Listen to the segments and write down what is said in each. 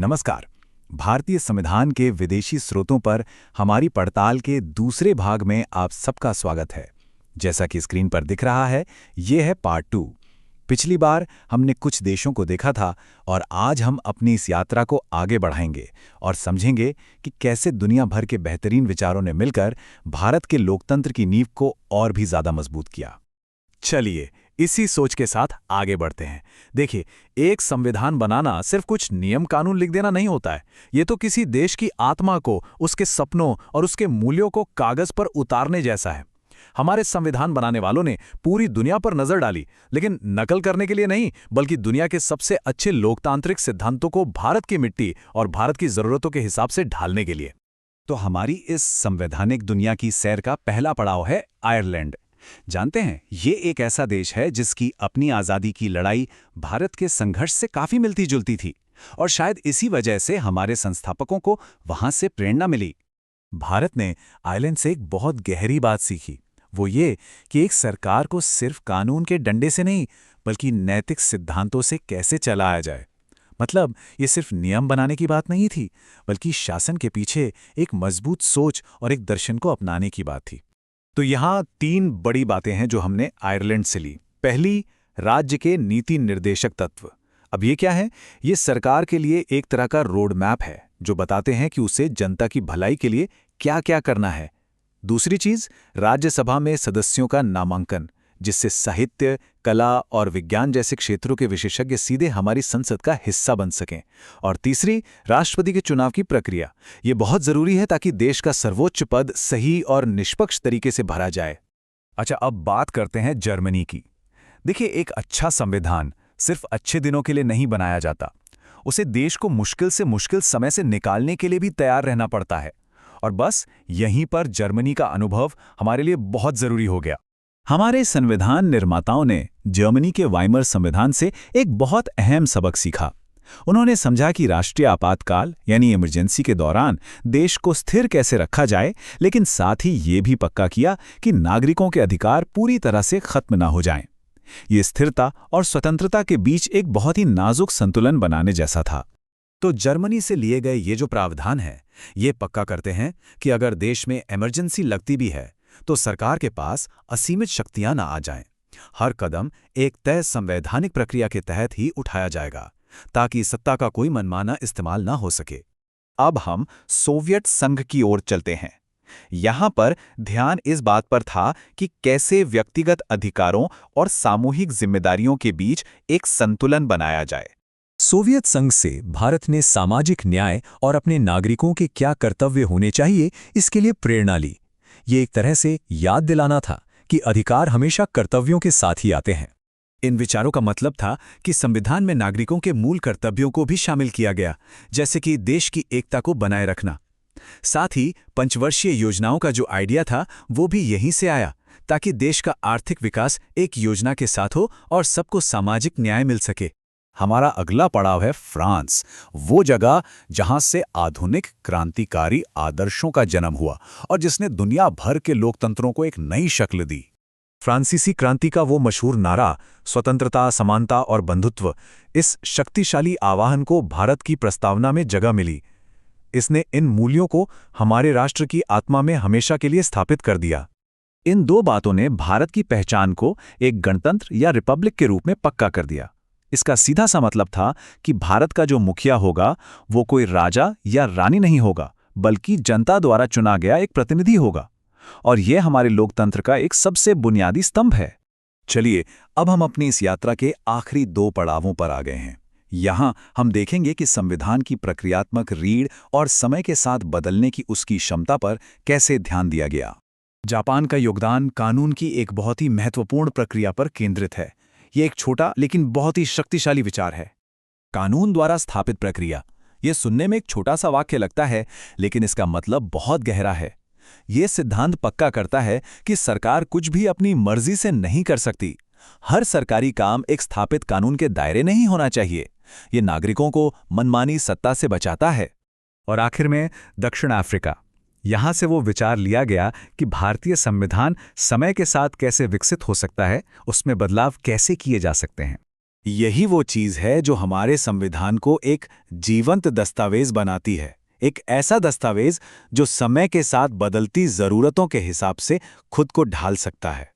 नमस्कार। भारतीय संविधान के विदेशी स्रोतों पर हमारी पड़ताल के दूसरे भाग में आप सबका स्वागत है। जैसा कि स्क्रीन पर दिख रहा है, ये है पार्ट 2। पिछली बार हमने कुछ देशों को देखा था और आज हम अपनी इस यात्रा को आगे बढ़ाएंगे और समझेंगे कि कैसे दुनिया भर के बेहतरीन विचारों ने मिलकर भारत के लोकतंत्र की नींव को और भी ज्यादा मजबूत किया। चलिए इसी सोच के साथ आगे बढ़ते हैं। देखिए, एक संविधान बनाना सिर्फ कुछ नियम कानून लिख देना नहीं होता है। ये तो किसी देश की आत्मा को, उसके सपनों और उसके मूल्यों को कागज पर उतारने जैसा है। हमारे संविधान बनाने वालों ने पूरी दुनिया पर नजर डाली, लेकिन नकल करने के लिए नहीं, बल्कि दुनिया के सबसे अच्छे लोकतांत्रिक सिद्धांतों को भारत की मिट्टी और भारत की जरूरतों के हिसाब से ढालने के लिए। तो हमारी इस संवैधानिक दुनिया की सैर का पहला पड़ाव है आयरलैंड। जानते हैं, ये एक ऐसा देश है जिसकी अपनी आज़ादी की लड़ाई भारत के संघर्ष से काफी मिलती जुलती थी और शायद इसी वजह से हमारे संस्थापकों को वहां से प्रेरणा मिली। भारत ने आयरलैंड से एक बहुत गहरी बात सीखी, वो ये कि एक सरकार को सिर्फ कानून के डंडे से नहीं, बल्कि नैतिक सिद्धांतों से कैसे चलाया जाए। मतलब ये सिर्फ नियम बनाने की बात नहीं थी, बल्कि शासन के पीछे एक मजबूत सोच और एक दर्शन को अपनाने की बात थी। तो यहाँ 3 बड़ी बातें हैं जो हमने आयरलैंड से ली। पहली, राज्य के नीति निर्देशक तत्व। अब ये क्या है? ये सरकार के लिए एक तरह का रोड मैप है जो बताते हैं कि उसे जनता की भलाई के लिए क्या क्या करना है। दूसरी चीज, राज्यसभा में सदस्यों का नामांकन, जिससे साहित्य, कला और विज्ञान जैसे क्षेत्रों के विशेषज्ञ सीधे हमारी संसद का हिस्सा बन सकें। और तीसरी, राष्ट्रपति के चुनाव की प्रक्रिया। ये बहुत जरूरी है ताकि देश का सर्वोच्च पद सही और निष्पक्ष तरीके से भरा जाए। अच्छा, अब बात करते हैं जर्मनी की। देखिए, एक अच्छा संविधान सिर्फ अच्छे दिनों के लिए नहीं बनाया जाता, उसे देश को मुश्किल से मुश्किल समय से निकालने के लिए भी तैयार रहना पड़ता है। और बस यहीं पर जर्मनी का अनुभव हमारे लिए बहुत जरूरी हो गया। हमारे संविधान निर्माताओं ने जर्मनी के वाइमर संविधान से एक बहुत अहम सबक सीखा। उन्होंने समझा कि राष्ट्रीय आपातकाल यानी इमरजेंसी के दौरान देश को स्थिर कैसे रखा जाए, लेकिन साथ ही ये भी पक्का किया कि नागरिकों के अधिकार पूरी तरह से खत्म ना हो जाएं। ये स्थिरता और स्वतंत्रता के बीच एक बहुत ही नाजुक संतुलन बनाने जैसा था। तो जर्मनी से लिए गए ये जो प्रावधान है, ये पक्का करते हैं कि अगर देश में इमरजेंसी लगती भी है तो सरकार के पास असीमित शक्तियां ना आ जाएं। हर कदम एक तय संवैधानिक प्रक्रिया के तहत ही उठाया जाएगा ताकि सत्ता का कोई मनमाना इस्तेमाल ना हो सके। अब हम सोवियत संघ की ओर चलते हैं। यहां पर ध्यान इस बात पर था कि कैसे व्यक्तिगत अधिकारों और सामूहिक जिम्मेदारियों के बीच एक संतुलन बनाया जाए। सोवियत संघ से भारत ने सामाजिक न्याय और अपने नागरिकों के क्या कर्तव्य होने चाहिए, इसके लिए प्रेरणा ली। ये एक तरह से याद दिलाना था कि अधिकार हमेशा कर्तव्यों के साथ ही आते हैं। इन विचारों का मतलब था कि संविधान में नागरिकों के मूल कर्तव्यों को भी शामिल किया गया, जैसे कि देश की एकता को बनाए रखना। साथ ही पंचवर्षीय योजनाओं का जो आइडिया था, वो भी यहीं से आया, ताकि देश का आर्थिक विकास एक योजना के साथ हो और सबको सामाजिक न्याय मिल सके। हमारा अगला पड़ाव है फ्रांस, वो जगह जहां से आधुनिक क्रांतिकारी आदर्शों का जन्म हुआ और जिसने दुनिया भर के लोकतंत्रों को एक नई शक्ल दी। फ्रांसीसी क्रांति का वो मशहूर नारा, स्वतंत्रता, समानता और बंधुत्व, इस शक्तिशाली आह्वान को भारत की प्रस्तावना में जगह मिली। इसने इन मूल्यों को हमारे राष्ट्र की आत्मा में हमेशा के लिए स्थापित कर दिया। इन 2 बातों ने भारत की पहचान को एक गणतंत्र या रिपब्लिक के रूप में पक्का कर दिया। इसका सीधा सा मतलब था कि भारत का जो मुखिया होगा वो कोई राजा या रानी नहीं होगा, बल्कि जनता द्वारा चुना गया एक प्रतिनिधि होगा। और यह हमारे लोकतंत्र का एक सबसे बुनियादी स्तंभ है। चलिए, अब हम अपनी इस यात्रा के आखिरी 2 पड़ावों पर आ गए हैं। यहाँ हम देखेंगे कि संविधान की प्रक्रियात्मक रीढ़ और समय के साथ बदलने की उसकी क्षमता पर कैसे ध्यान दिया गया। जापान का योगदान कानून की एक बहुत ही महत्वपूर्ण प्रक्रिया पर केंद्रित है। ये एक छोटा लेकिन बहुत ही शक्तिशाली विचार है। कानून द्वारा स्थापित प्रक्रिया, ये सुनने में एक छोटा सा वाक्य लगता है, लेकिन इसका मतलब बहुत गहरा है। ये सिद्धांत पक्का करता है कि सरकार कुछ भी अपनी मर्जी से नहीं कर सकती। हर सरकारी काम एक स्थापित कानून के दायरे नहीं होना चाहिए। ये नागरिकों को मनमानी सत्ता से बचाता है। और आखिर में दक्षिण अफ्रीका, यहाँ से वो विचार लिया गया कि भारतीय संविधान समय के साथ कैसे विकसित हो सकता है, उसमें बदलाव कैसे किए जा सकते हैं। यही वो चीज है जो हमारे संविधान को एक जीवंत दस्तावेज बनाती है, एक ऐसा दस्तावेज जो समय के साथ बदलती जरूरतों के हिसाब से खुद को ढाल सकता है।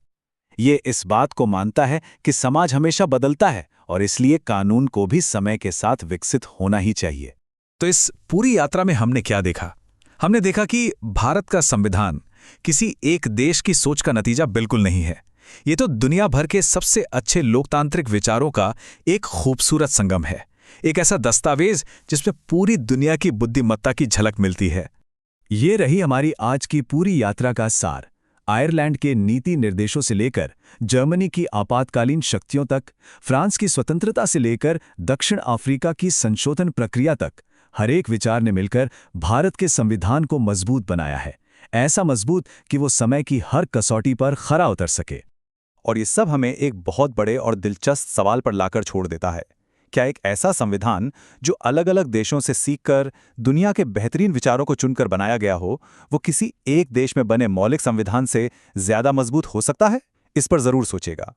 ये इस बात को मानता है कि समाज हमेशा बदलता है और इसलिए कानून को भी समय के साथ विकसित होना ही चाहिए। तो इस पूरी यात्रा में हमने क्या देखा? हमने देखा कि भारत का संविधान किसी एक देश की सोच का नतीजा बिल्कुल नहीं है। ये तो दुनिया भर के सबसे अच्छे लोकतांत्रिक विचारों का एक खूबसूरत संगम है, एक ऐसा दस्तावेज जिसमें पूरी दुनिया की बुद्धिमत्ता की झलक मिलती है। ये रही हमारी आज की पूरी यात्रा का सार। आयरलैंड के नीति निर्देशों से लेकर जर्मनी की आपातकालीन शक्तियों तक, फ्रांस की स्वतंत्रता से लेकर दक्षिण अफ्रीका की संशोधन प्रक्रिया तक, हर एक विचार ने मिलकर भारत के संविधान को मजबूत बनाया है, ऐसा मजबूत कि वो समय की हर कसौटी पर खरा उतर सके। और ये सब हमें एक बहुत बड़े और दिलचस्प सवाल पर लाकर छोड़ देता है। क्या एक ऐसा संविधान जो अलग अलग देशों से सीखकर दुनिया के बेहतरीन विचारों को चुनकर बनाया गया हो, वो किसी एक देश में बने मौलिक संविधान से ज्यादा मजबूत हो सकता है? इस पर जरूर सोचेगा।